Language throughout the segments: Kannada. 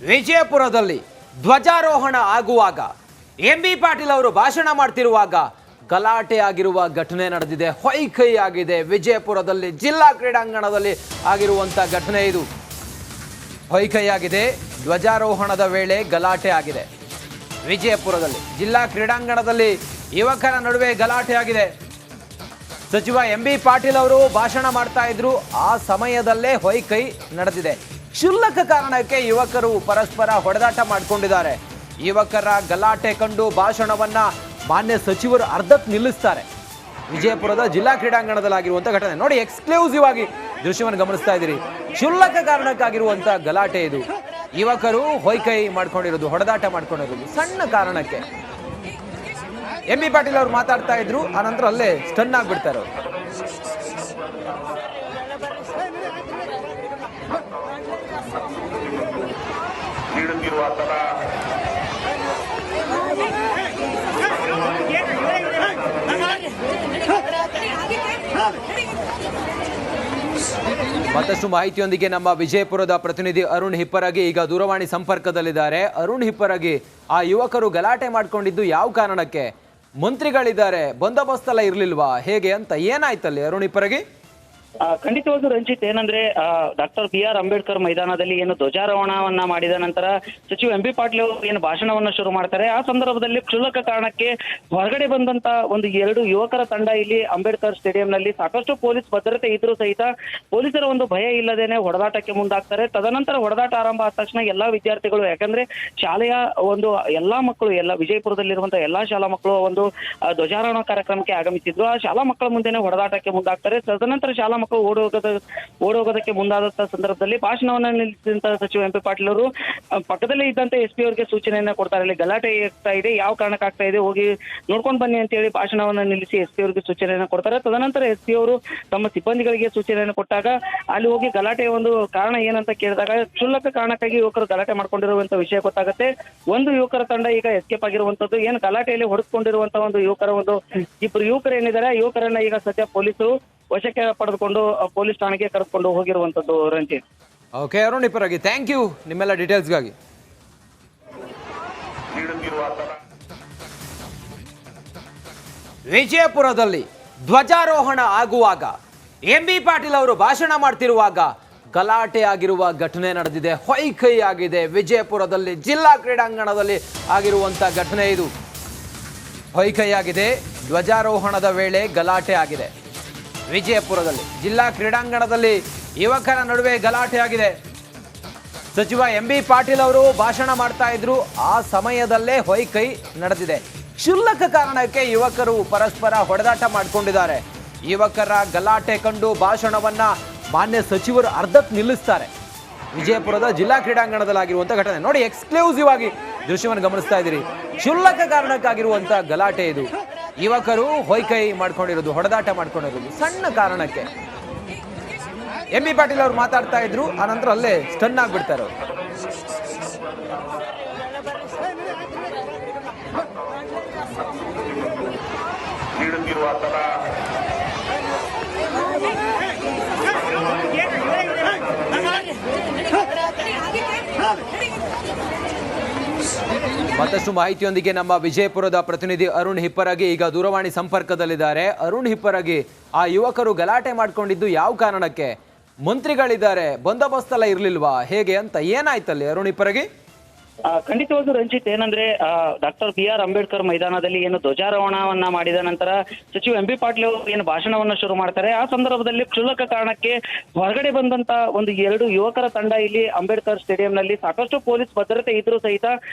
ವಿಜಯಪುರದಲ್ಲಿ ಧ್ವಜಾರೋಹಣ ಆಗುವಾಗ ಎಂಬಿ ಪಾಟೀಲ್ ಅವರು ಭಾಷಣ ಮಾಡ್ತಿರುವಾಗ ಗಲಾಟೆ ಆಗಿರುವ ಘಟನೆ ನಡೆದಿದೆ. ಹೊಯ್ಕೈ ಆಗಿದೆ. ವಿಜಯಪುರದಲ್ಲಿ ಜಿಲ್ಲಾ ಕ್ರೀಡಾಂಗಣದಲ್ಲಿ ಆಗಿರುವಂತ ಘಟನೆ ಇದು. ಹೊಯ್ಕೈ ಆಗಿದೆ. ಧ್ವಜಾರೋಹಣದ ವೇಳೆ ಗಲಾಟೆ ಆಗಿದೆ. ವಿಜಯಪುರದಲ್ಲಿ ಜಿಲ್ಲಾ ಕ್ರೀಡಾಂಗಣದಲ್ಲಿ ಯುವಕರ ನಡುವೆ ಗಲಾಟೆ ಆಗಿದೆ. ಸಚಿವ ಎಂಬಿ ಪಾಟೀಲ್ ಅವರು ಭಾಷಣ ಮಾಡ್ತಾ ಇದ್ರು. ಆ ಸಮಯದಲ್ಲೇ ಹೊಯ್ಕೈ ನಡೆದಿದೆ. ಕ್ಷುಲ್ಲಕ ಕಾರಣಕ್ಕೆ ಯುವಕರು ಪರಸ್ಪರ ಹೊಡೆದಾಟ ಮಾಡಿಕೊಂಡಿದ್ದಾರೆ. ಯುವಕರ ಗಲಾಟೆ ಕಂಡು ಭಾಷಣವನ್ನ ಮಾನ್ಯ ಸಚಿವರು ಅರ್ಧಕ್ಕೆ ನಿಲ್ಲಿಸ್ತಾರೆ. ವಿಜಯಪುರದ ಜಿಲ್ಲಾ ಕ್ರೀಡಾಂಗಣದಲ್ಲಾಗಿರುವಂಥ ಘಟನೆ ನೋಡಿ, ಎಕ್ಸ್ಕ್ಲೂಸಿವ್ ಆಗಿ ದೃಶ್ಯವನ್ನು ಗಮನಿಸ್ತಾ ಇದ್ದೀರಿ. ಕ್ಷುಲ್ಲಕ ಕಾರಣಕ್ಕಾಗಿರುವಂಥ ಗಲಾಟೆ ಇದು. ಯುವಕರು ಹೊಯ್ಕೈ ಮಾಡ್ಕೊಂಡಿರೋದು, ಹೊಡೆದಾಟ ಮಾಡ್ಕೊಂಡಿರೋದು ಸಣ್ಣ ಕಾರಣಕ್ಕೆ. ಎಂಬಿ ಪಾಟೀಲ್ ಅವರು ಮಾತಾಡ್ತಾ ಇದ್ರು, ಆನಂತರ ಅಲ್ಲೇ ಸ್ಟನ್ ಆಗ್ಬಿಡ್ತಾ ಇರೋದು. ಮತ್ತಷ್ಟು ಮಾಹಿತಿಯೊಂದಿಗೆ ನಮ್ಮ ವಿಜಯಪುರದ ಪ್ರತಿನಿಧಿ ಅರುಣ್ ಹಿಪ್ಪರಗಿ ಈಗ ದೂರವಾಣಿ ಸಂಪರ್ಕದಲ್ಲಿದ್ದಾರೆ. ಅರುಣ್ ಹಿಪ್ಪರಗಿ, ಆ ಯುವಕರು ಗಲಾಟೆ ಮಾಡ್ಕೊಂಡಿದ್ದು ಯಾವ ಕಾರಣಕ್ಕೆ? ಮಂತ್ರಿಗಳಿದ್ದಾರೆ, ಬಂದೋಬಸ್ತ್ ಎಲ್ಲ ಇರ್ಲಿಲ್ವಾ, ಹೇಗೆ ಅಂತ ಏನಾಯ್ತಲ್ಲಿ ಅರುಣ್ ಹಿಪ್ಪರಗಿ? ಖಂಡಿತವಾಗ್ಲೂ ರಂಜಿತ್, ಏನಂದ್ರೆ ಡಾಕ್ಟರ್ BR ಅಂಬೇಡ್ಕರ್ ಮೈದಾನದಲ್ಲಿ ಏನು ಧ್ವಜಾರೋಹಣವನ್ನ ಮಾಡಿದ ನಂತರ ಸಚಿವ ಎಂಬಿ ಪಾಟೀಲ್ ಅವರು ಏನು ಭಾಷಣವನ್ನ ಶುರು ಮಾಡ್ತಾರೆ. ಆ ಸಂದರ್ಭದಲ್ಲಿ ಕ್ಷುಲ್ಲಕ ಕಾರಣಕ್ಕೆ ಹೊರಗಡೆ ಬಂದಂತ ಒಂದು 2 ಯುವಕರ ತಂಡ ಇಲ್ಲಿ ಅಂಬೇಡ್ಕರ್ ಸ್ಟೇಡಿಯಂನಲ್ಲಿ ಸಾಕಷ್ಟು ಪೊಲೀಸ್ ಭದ್ರತೆ ಇದ್ರೂ ಸಹಿತ ಪೊಲೀಸರ ಒಂದು ಭಯ ಇಲ್ಲದೇನೆ ಹೊಡೆದಾಟಕ್ಕೆ ಮುಂದಾಗ್ತಾರೆ. ತದನಂತರ ಹೊಡೆದಾಟ ಆರಂಭ ಆದ ತಕ್ಷಣ ಎಲ್ಲಾ ವಿದ್ಯಾರ್ಥಿಗಳು, ಯಾಕಂದ್ರೆ ಶಾಲೆಯ ಒಂದು ಎಲ್ಲಾ ಮಕ್ಕಳು, ಎಲ್ಲ ವಿಜಯಪುರದಲ್ಲಿರುವಂತಹ ಎಲ್ಲಾ ಶಾಲಾ ಮಕ್ಕಳು ಒಂದು ಧ್ವಜಾರೋಹಣ ಕಾರ್ಯಕ್ರಮಕ್ಕೆ ಆಗಮಿಸಿದ್ರು. ಆ ಶಾಲಾ ಮಕ್ಕಳ ಮುಂದೆನೆ ಹೊಡೆದಾಟಕ್ಕೆ ಮುಂದಾಗ್ತಾರೆ. ತದನಂತರ ಶಾಲಾ ಮಕ್ಕಳು ಓಡೋಗೋದಕ್ಕೆ ಮುಂದಾದಂತಹ ಸಂದರ್ಭದಲ್ಲಿ ಭಾಷಣವನ್ನ ನಿಲ್ಲಿಸಿದಂತಹ ಸಚಿವ ಎಂಪಿ ಪಾಟೀಲ್ ಅವರು ಪಕ್ಕದಲ್ಲೇ ಇದ್ದಂತೆ SP ಅವರಿಗೆ ಸೂಚನೆಯನ್ನ ಕೊಡ್ತಾರೆ. ಇಲ್ಲಿ ಗಲಾಟೆ ಆಗ್ತಾ ಇದೆ, ಯಾವ ಕಾರಣಕ್ಕೆ ಆಗ್ತಾ ಇದೆ, ಹೋಗಿ ನೋಡ್ಕೊಂಡು ಬನ್ನಿ ಅಂತ ಹೇಳಿ ಭಾಷಣವನ್ನ ನಿಲ್ಲಿಸಿ SP ಅವರಿಗೆ ಸೂಚನೆಯನ್ನ ಕೊಡ್ತಾರೆ. ತದನಂತರ SP ಅವರು ತಮ್ಮ ಸಿಬ್ಬಂದಿಗಳಿಗೆ ಸೂಚನೆಯನ್ನು ಕೊಟ್ಟಾಗ ಅಲ್ಲಿ ಹೋಗಿ ಗಲಾಟೆಯ ಒಂದು ಕಾರಣ ಏನಂತ ಕೇಳಿದಾಗ ಕ್ಷುಲ್ಲಕ ಕಾರಣಕ್ಕಾಗಿ ಯುವಕರು ಗಲಾಟೆ ಮಾಡ್ಕೊಂಡಿರುವಂತ ವಿಷಯ ಗೊತ್ತಾಗುತ್ತೆ. ಒಂದು ಯುವಕರ ತಂಡ ಈಗ ಎಸ್ಕೇಪ್ ಆಗಿರುವಂತದ್ದು. ಏನು ಗಲಾಟೆಯಲ್ಲಿ ಹೊಡೆದುಕೊಂಡಿರುವಂತಹ ಒಂದು ಯುವಕರ ಒಂದು 2 ಯುವಕರು ಏನಿದ್ದಾರೆ, ಯುವಕರನ್ನ ಈಗ ಸದ್ಯ ಪೊಲೀಸರು ವಶಕ್ಕೆ ಪಡೆದುಕೊಂಡು ಪೊಲೀಸ್ ಠಾಣೆಗೆ ಕರೆದುಕೊಂಡು ಹೋಗಿರುವಂತದ್ದು Ranjit. Okay Arun Hipparagi, thank you ನಿಮ್ಮೆಲ್ಲ ಡೀಟೇಲ್ಸ್ಗಾಗಿ. ವಿಜಯಪುರದಲ್ಲಿ ಧ್ವಜಾರೋಹಣ ಆಗುವಾಗ ಎಂಬಿ ಪಾಟೀಲ್ ಅವರು ಭಾಷಣ ಮಾಡ್ತಿರುವಾಗ ಗಲಾಟೆ ಆಗಿರುವ ಘಟನೆ ನಡೆದಿದೆ. ಹೊಯ್ಕೈ ಆಗಿದೆ. ವಿಜಯಪುರದಲ್ಲಿ ಜಿಲ್ಲಾ ಕ್ರೀಡಾಂಗಣದಲ್ಲಿ ಆಗಿರುವಂತ ಘಟನೆ ಇದು. ಹೊಯ್ಕೈ ಆಗಿದೆ. ಧ್ವಜಾರೋಹಣದ ವೇಳೆ ಗಲಾಟೆ ಆಗಿದೆ. ವಿಜಯಪುರದಲ್ಲಿ ಜಿಲ್ಲಾ ಕ್ರೀಡಾಂಗಣದಲ್ಲಿ ಯುವಕರ ನಡುವೆ ಗಲಾಟೆ ಆಗಿದೆ. ಸಚಿವ ಎಂಬಿ ಪಾಟೀಲ್ ಅವರು ಭಾಷಣ ಮಾಡ್ತಾ ಇದ್ರು. ಆ ಸಮಯದಲ್ಲೇ ಹೊಯ್ಕೈ ನಡೆದಿದೆ. ಕ್ಷುಲ್ಲಕ ಕಾರಣಕ್ಕೆ ಯುವಕರು ಪರಸ್ಪರ ಹೊಡೆದಾಟ ಮಾಡಿಕೊಂಡಿದ್ದಾರೆ. ಯುವಕರ ಗಲಾಟೆ ಕಂಡು ಭಾಷಣವನ್ನ ಮಾನ್ಯ ಸಚಿವರು ಅರ್ಧಕ್ಕೆ ನಿಲ್ಲಿಸ್ತಾರೆ. ವಿಜಯಪುರದ ಜಿಲ್ಲಾ ಕ್ರೀಡಾಂಗಣದಲ್ಲಾಗಿರುವಂಥ ಘಟನೆ ನೋಡಿ, ಎಕ್ಸ್ಕ್ಲೂಸಿವ್ ಆಗಿ ದೃಶ್ಯವನ್ನು ಗಮನಿಸ್ತಾ ಇದ್ದೀರಿ. ಕ್ಷುಲ್ಲಕ ಕಾರಣಕ್ಕಾಗಿರುವಂಥ ಗಲಾಟೆ ಇದು. ಯುವಕರು ಹೊಯ್ಕೈ ಮಾಡ್ಕೊಂಡಿರೋದು, ಹೊಡೆದಾಟ ಮಾಡ್ಕೊಂಡಿರೋದು ಸಣ್ಣ ಕಾರಣಕ್ಕೆ. ಎಂಬಿ ಪಾಟೀಲ್ ಅವರು ಮಾತಾಡ್ತಾ ಇದ್ರು, ಆನಂತರ ಅಲ್ಲೇ ಸ್ಟನ್ ಆಗ್ಬಿಡ್ತಾ ಇರೋದು. ಮತ್ತಷ್ಟು ಮಾಹಿತಿಯೊಂದಿಗೆ ನಮ್ಮ ವಿಜಯಪುರದ ಪ್ರತಿನಿಧಿ ಅರುಣ್ ಹಿಪ್ಪರಗಿ ಈಗ ದೂರವಾಣಿ ಸಂಪರ್ಕದಲ್ಲಿದ್ದಾರೆ. ಅರುಣ್ ಹಿಪ್ಪರಗಿ, ಆ ಯುವಕರು ಗಲಾಟೆ ಮಾಡ್ಕೊಂಡಿದ್ದು ಯಾವ ಕಾರಣಕ್ಕೆ? ಮಂತ್ರಿಗಳಿದ್ದಾರೆ, ಬಂದೋಬಸ್ತ್ ಎಲ್ಲ ಇರ್ಲಿಲ್ವಾ, ಹೇಗೆ ಅಂತ ಏನಾಯ್ತಲ್ಲಿ ಅರುಣ್ ಹಿಪ್ಪರಗಿ? ಖಂಡಿತವಾಗ್ಲೂ ರಂಜಿತ್, ಏನಂದ್ರೆ ಡಾಕ್ಟರ್ BR ಅಂಬೇಡ್ಕರ್ ಮೈದಾನದಲ್ಲಿ ಏನು ಧ್ವಜಾರೋಹಣವನ್ನ ಮಾಡಿದ ನಂತರ ಸಚಿವ ಎಂಬಿ ಪಾಟೀಲ್ ಅವರು ಏನು ಭಾಷಣವನ್ನ ಶುರು ಮಾಡ್ತಾರೆ. ಆ ಸಂದರ್ಭದಲ್ಲಿ ಕ್ಷುಲ್ಲಕ ಕಾರಣಕ್ಕೆ ಹೊರಗಡೆ ಬಂದಂತ ಒಂದು 2 ಯುವಕರ ತಂಡ ಇಲ್ಲಿ ಅಂಬೇಡ್ಕರ್ ಸ್ಟೇಡಿಯಂನಲ್ಲಿ ಸಾಕಷ್ಟು ಪೊಲೀಸ್ ಭದ್ರತೆ ಇದ್ರೂ ಸಹಿತ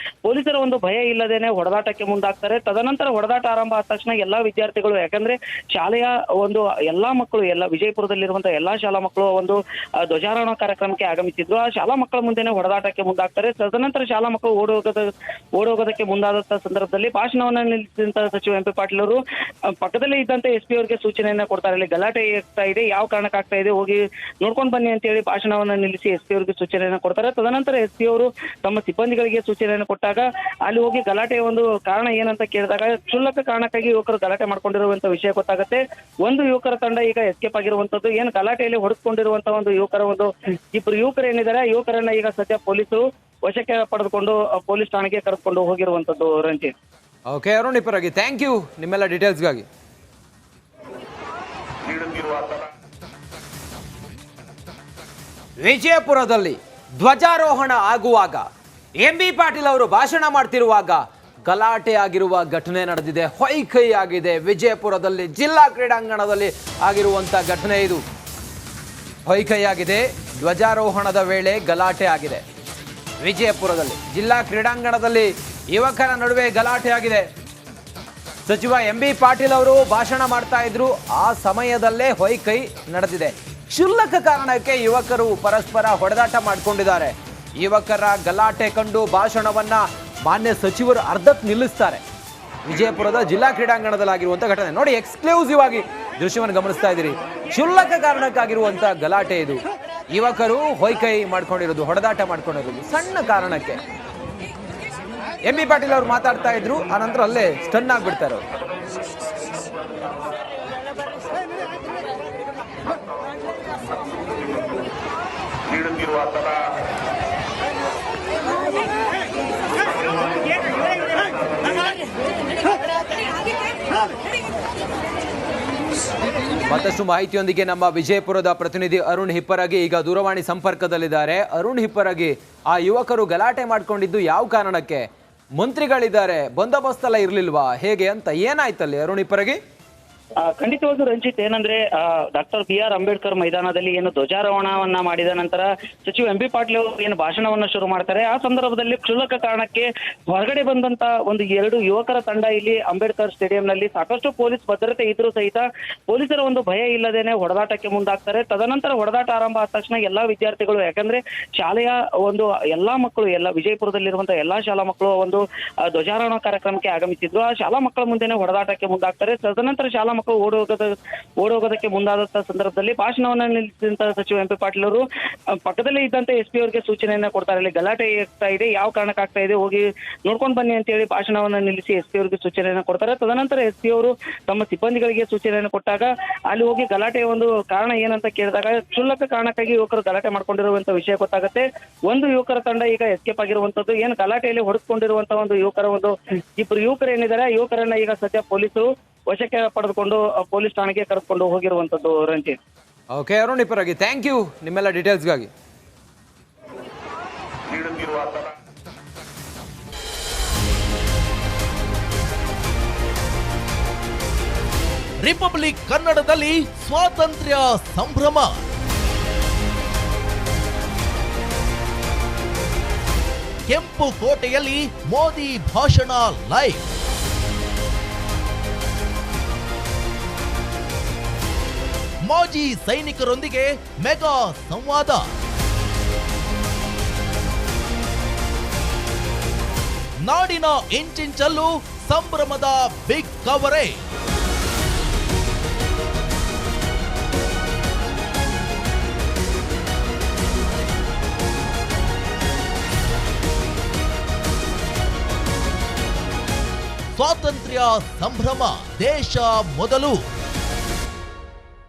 ಪೊಲೀಸರ ಒಂದು ಭಯ ಇಲ್ಲದೇನೆ ಹೊಡೆದಾಟಕ್ಕೆ ಮುಂದಾಗ್ತಾರೆ. ತದನಂತರ ಹೊಡೆದಾಟ ಆರಂಭ ಆದ ತಕ್ಷಣ ಎಲ್ಲಾ ವಿದ್ಯಾರ್ಥಿಗಳು, ಯಾಕಂದ್ರೆ ಶಾಲೆಯ ಒಂದು ಎಲ್ಲಾ ಮಕ್ಕಳು, ಎಲ್ಲ ವಿಜಯಪುರದಲ್ಲಿರುವಂತಹ ಎಲ್ಲಾ ಶಾಲಾ ಮಕ್ಕಳು ಒಂದು ಧ್ವಜಾರೋಹಣ ಕಾರ್ಯಕ್ರಮಕ್ಕೆ ಆಗಮಿಸಿದ್ರು. ಆ ಶಾಲಾ ಮಕ್ಕಳ ಮುಂದೆನೆ ಹೊಡೆದಾಟಕ್ಕೆ ಮುಂದಾಗ್ತಾರೆ. ತದನಂತರ ಶಾಲಾ ಮಕ್ಕಳು ಓಡೋಗೋದಕ್ಕೆ ಮುಂದಾದಂತಹ ಸಂದರ್ಭದಲ್ಲಿ ಭಾಷಣವನ್ನ ನಿಲ್ಲಿಸಿದಂತಹ ಸಚಿವ ಎಂಪಿ ಪಾಟೀಲ್ ಅವರು ಪಕ್ಕದಲ್ಲೇ ಇದ್ದಂತೆ SP ಅವರಿಗೆ ಸೂಚನೆಯನ್ನ ಕೊಡ್ತಾರೆ. ಇಲ್ಲಿ ಗಲಾಟೆ ಆಗ್ತಾ ಇದೆ, ಯಾವ ಕಾರಣಕ್ಕೆ ಆಗ್ತಾ ಇದೆ, ಹೋಗಿ ನೋಡ್ಕೊಂಡು ಬನ್ನಿ ಅಂತ ಹೇಳಿ ಭಾಷಣವನ್ನ ನಿಲ್ಲಿಸಿ SP ಅವರಿಗೆ ಸೂಚನೆಯನ್ನ ಕೊಡ್ತಾರೆ. ತದನಂತರ SP ಅವರು ತಮ್ಮ ಸಿಬ್ಬಂದಿಗಳಿಗೆ ಸೂಚನೆಯನ್ನು ಕೊಟ್ಟಾಗ ಅಲ್ಲಿ ಹೋಗಿ ಗಲಾಟೆಯ ಒಂದು ಕಾರಣ ಏನಂತ ಕೇಳಿದಾಗ ಕ್ಷುಲ್ಲಕ ಕಾರಣಕ್ಕಾಗಿ ಯುವಕರು ಗಲಾಟೆ ಮಾಡ್ಕೊಂಡಿರುವಂತ ವಿಷಯ ಗೊತ್ತಾಗುತ್ತೆ. ಒಂದು ಯುವಕರ ತಂಡ ಈಗ ಎಸ್ಕೇಪ್ ಆಗಿರುವಂತದ್ದು. ಏನು ಗಲಾಟೆಯಲ್ಲಿ ಹೊಡೆದುಕೊಂಡಿರುವಂತಹ ಒಂದು ಯುವಕರ ಒಂದು 2 ಯುವಕರು ಏನಿದ್ದಾರೆ, ಯುವಕರನ್ನ ಈಗ ಸದ್ಯ ಪೊಲೀಸರು ವಶಕ್ಕೆ ಪಡೆದುಕೊಂಡು ಪೊಲೀಸ್ ಠಾಣೆಗೆ ಕರೆದುಕೊಂಡು ಹೋಗಿರುವಂತದ್ದು Ranjit. Okay Arun Hipparagi, thank you ನಿಮ್ಮೆಲ್ಲ ಡೀಟೇಲ್ಸ್ಗಾಗಿ. ವಿಜಯಪುರದಲ್ಲಿ ಧ್ವಜಾರೋಹಣ ಆಗುವಾಗ ಎಂಬಿ ಪಾಟೀಲ್ ಅವರು ಭಾಷಣ ಮಾಡ್ತಿರುವಾಗ ಗಲಾಟೆ ಆಗಿರುವ ಘಟನೆ ನಡೆದಿದೆ. ಹೊಯ್ಕೈ ಆಗಿದೆ. ವಿಜಯಪುರದಲ್ಲಿ ಜಿಲ್ಲಾ ಕ್ರೀಡಾಂಗಣದಲ್ಲಿ ಆಗಿರುವಂತ ಘಟನೆ ಇದು. ಹೊಯ್ಕೈ ಆಗಿದೆ. ಧ್ವಜಾರೋಹಣದ ವೇಳೆ ಗಲಾಟೆ ಆಗಿದೆ. ವಿಜಯಪುರದಲ್ಲಿ ಜಿಲ್ಲಾ ಕ್ರೀಡಾಂಗಣದಲ್ಲಿ ಯುವಕರ ನಡುವೆ ಗಲಾಟೆ ಆಗಿದೆ. ಸಚಿವ ಎಂಬಿ ಪಾಟೀಲ್ ಅವರು ಭಾಷಣ ಮಾಡ್ತಾ ಇದ್ರು. ಆ ಸಮಯದಲ್ಲೇ ಹೊಯ್ಕೈ ನಡೆದಿದೆ. ಕ್ಷುಲ್ಲಕ ಕಾರಣಕ್ಕೆ ಯುವಕರು ಪರಸ್ಪರ ಹೊಡೆದಾಟ ಮಾಡಿಕೊಂಡಿದ್ದಾರೆ. ಯುವಕರ ಗಲಾಟೆ ಕಂಡು ಭಾಷಣವನ್ನ ಮಾನ್ಯ ಸಚಿವರು ಅರ್ಧಕ್ಕೆ ನಿಲ್ಲಿಸ್ತಾರೆ. ವಿಜಯಪುರದ ಜಿಲ್ಲಾ ಕ್ರೀಡಾಂಗಣದಲ್ಲಾಗಿರುವಂಥ ಘಟನೆ ನೋಡಿ, ಎಕ್ಸ್ಕ್ಲೂಸಿವ್ ಆಗಿ ದೃಶ್ಯವನ್ನು ಗಮನಿಸ್ತಾ ಇದ್ದೀರಿ. ಕ್ಷುಲ್ಲಕ ಕಾರಣಕ್ಕಾಗಿರುವಂಥ ಗಲಾಟೆ ಇದು. ಯುವಕರು ಹೊಯ್ಕೈ ಮಾಡ್ಕೊಂಡಿರೋದು, ಹೊಡೆದಾಟ ಮಾಡ್ಕೊಂಡಿರೋದು ಸಣ್ಣ ಕಾರಣಕ್ಕೆ. ಎಂಬಿ ಪಾಟೀಲ್ ಅವರು ಮಾತಾಡ್ತಾ ಇದ್ರು, ಆನಂತರ ಅಲ್ಲೇ ಸ್ಟನ್ ಆಗ್ಬಿಡ್ತಾರೆ ಅವರು. ಮತ್ತಷ್ಟು ಮಾಹಿತಿಯೊಂದಿಗೆ ನಮ್ಮ ವಿಜಯಪುರದ ಪ್ರತಿನಿಧಿ ಅರುಣ್ ಹಿಪ್ಪರಗಿ ಈಗ ದೂರವಾಣಿ ಸಂಪರ್ಕದಲ್ಲಿದ್ದಾರೆ. ಅರುಣ್ ಹಿಪ್ಪರಗಿ, ಆ ಯುವಕರು ಗಲಾಟೆ ಮಾಡ್ಕೊಂಡಿದ್ದು ಯಾವ ಕಾರಣಕ್ಕೆ? ಮಂತ್ರಿಗಳಿದ್ದಾರೆ, ಬಂದೋಬಸ್ತ್ ಎಲ್ಲ ಇರ್ಲಿಲ್ವಾ, ಹೇಗೆ ಅಂತ ಏನಾಯ್ತಲ್ಲಿ ಅರುಣ್ ಹಿಪ್ಪರಗಿ? ಖಂಡಿತವಾಗ್ಲೂ ರಂಜಿತ್, ಏನಂದ್ರೆ ಡಾಕ್ಟರ್ BR ಅಂಬೇಡ್ಕರ್ ಮೈದಾನದಲ್ಲಿ ಏನು ಧ್ವಜಾರೋಹಣವನ್ನ ಮಾಡಿದ ನಂತರ ಸಚಿವ ಎಂಬಿ ಪಾಟೀಲ್ ಅವರು ಏನು ಭಾಷಣವನ್ನ ಶುರು ಮಾಡ್ತಾರೆ. ಆ ಸಂದರ್ಭದಲ್ಲಿ ಕ್ಷುಲ್ಲಕ ಕಾರಣಕ್ಕೆ ಹೊರಗಡೆ ಬಂದಂತ ಒಂದು 2 ಯುವಕರ ತಂಡ ಇಲ್ಲಿ ಅಂಬೇಡ್ಕರ್ ಸ್ಟೇಡಿಯಂನಲ್ಲಿ ಸಾಕಷ್ಟು ಪೊಲೀಸ್ ಭದ್ರತೆ ಇದ್ರೂ ಸಹಿತ ಪೊಲೀಸರ ಒಂದು ಭಯ ಇಲ್ಲದೇನೆ ಹೊಡೆದಾಟಕ್ಕೆ ಮುಂದಾಗ್ತಾರೆ. ತದನಂತರ ಹೊಡೆದಾಟ ಆರಂಭ ಆದ ತಕ್ಷಣ ಎಲ್ಲಾ ವಿದ್ಯಾರ್ಥಿಗಳು, ಯಾಕಂದ್ರೆ ಶಾಲೆಯ ಒಂದು ಎಲ್ಲಾ ಮಕ್ಕಳು, ಎಲ್ಲ ವಿಜಯಪುರದಲ್ಲಿರುವಂತಹ ಎಲ್ಲಾ ಶಾಲಾ ಮಕ್ಕಳು ಒಂದು ಧ್ವಜಾರೋಹಣ ಕಾರ್ಯಕ್ರಮಕ್ಕೆ ಆಗಮಿಸಿದ್ರು. ಆ ಶಾಲಾ ಮಕ್ಕಳ ಮುಂದೆನೆ ಹೊಡೆದಾಟಕ್ಕೆ ಮುಂದಾಗ್ತಾರೆ. ತದನಂತರ ಶಾಲಾ ಮಕ್ಕಳು ಓಡೋಗೋದಕ್ಕೆ ಮುಂದಾದಂತಹ ಸಂದರ್ಭದಲ್ಲಿ ಭಾಷಣವನ್ನ ನಿಲ್ಲಿಸಿದಂತಹ ಸಚಿವ ಎಂಪಿ ಪಾಟೀಲ್ ಅವರು ಪಕ್ಕದಲ್ಲೇ ಇದ್ದಂತೆ SP ಅವರಿಗೆ ಸೂಚನೆಯನ್ನ ಕೊಡ್ತಾರೆ. ಇಲ್ಲಿ ಗಲಾಟೆ ಆಗ್ತಾ ಇದೆ, ಯಾವ ಕಾರಣಕ್ಕೆ ಆಗ್ತಾ ಇದೆ, ಹೋಗಿ ನೋಡ್ಕೊಂಡು ಬನ್ನಿ ಅಂತ ಹೇಳಿ ಭಾಷಣವನ್ನ ನಿಲ್ಲಿಸಿ SP ಅವರಿಗೆ ಸೂಚನೆಯನ್ನ ಕೊಡ್ತಾರೆ. ತದನಂತರ SP ಅವರು ತಮ್ಮ ಸಿಬ್ಬಂದಿಗಳಿಗೆ ಸೂಚನೆಯನ್ನು ಕೊಟ್ಟಾಗ ಅಲ್ಲಿ ಹೋಗಿ ಗಲಾಟೆಯ ಒಂದು ಕಾರಣ ಏನಂತ ಕೇಳಿದಾಗ ಕ್ಷುಲ್ಲಕ ಕಾರಣಕ್ಕಾಗಿ ಯುವಕರು ಗಲಾಟೆ ಮಾಡ್ಕೊಂಡಿರುವಂತ ವಿಷಯ ಗೊತ್ತಾಗುತ್ತೆ. ಒಂದು ಯುವಕರ ತಂಡ ಈಗ ಎಸ್ಕೇಪ್ ಆಗಿರುವಂತದ್ದು. ಏನು ಗಲಾಟೆಯಲ್ಲಿ ಹೊಡೆದುಕೊಂಡಿರುವಂತಹ ಒಂದು ಇಬ್ಬರು ಯುವಕರು ಏನಿದ್ದಾರೆ, ಯುವಕರನ್ನ ಈಗ ಸದ್ಯ ಪೊಲೀಸರು ವಶಕ್ಕೆ ಪಡೆದುಕೊಂಡು ಪೊಲೀಸ್ ಠಾಣೆಗೆ ಕರೆದುಕೊಂಡು ಹೋಗಿರುವಂತದ್ದು Ranjit. Okay Arun Hipparagi, thank you ನಿಮ್ಮೆಲ್ಲ ಡೀಟೇಲ್ಸ್ಗಾಗಿ. ರಿಪಬ್ಲಿಕ್ ಕನ್ನಡದಲ್ಲಿ ಸ್ವಾತಂತ್ರ್ಯ ಸಂಭ್ರಮ. ಕೆಂಪು ಕೋಟೆಯಲ್ಲಿ ಮೋದಿ ಭಾಷಣ ಲೈವ್. ಮಾಜಿ ಸೈನಿಕರೊಂದಿಗೆ ಮೆಗಾ ಸಂವಾದ. ನಾಡಿನ ಇಂಚಿಂಚಲ್ಲೂ ಸಂಭ್ರಮದ ಬಿಗ್ ಕವರೇಜ್. ಸ್ವಾತಂತ್ರ್ಯ ಸಂಭ್ರಮ, ದೇಶ ಮೊದಲು.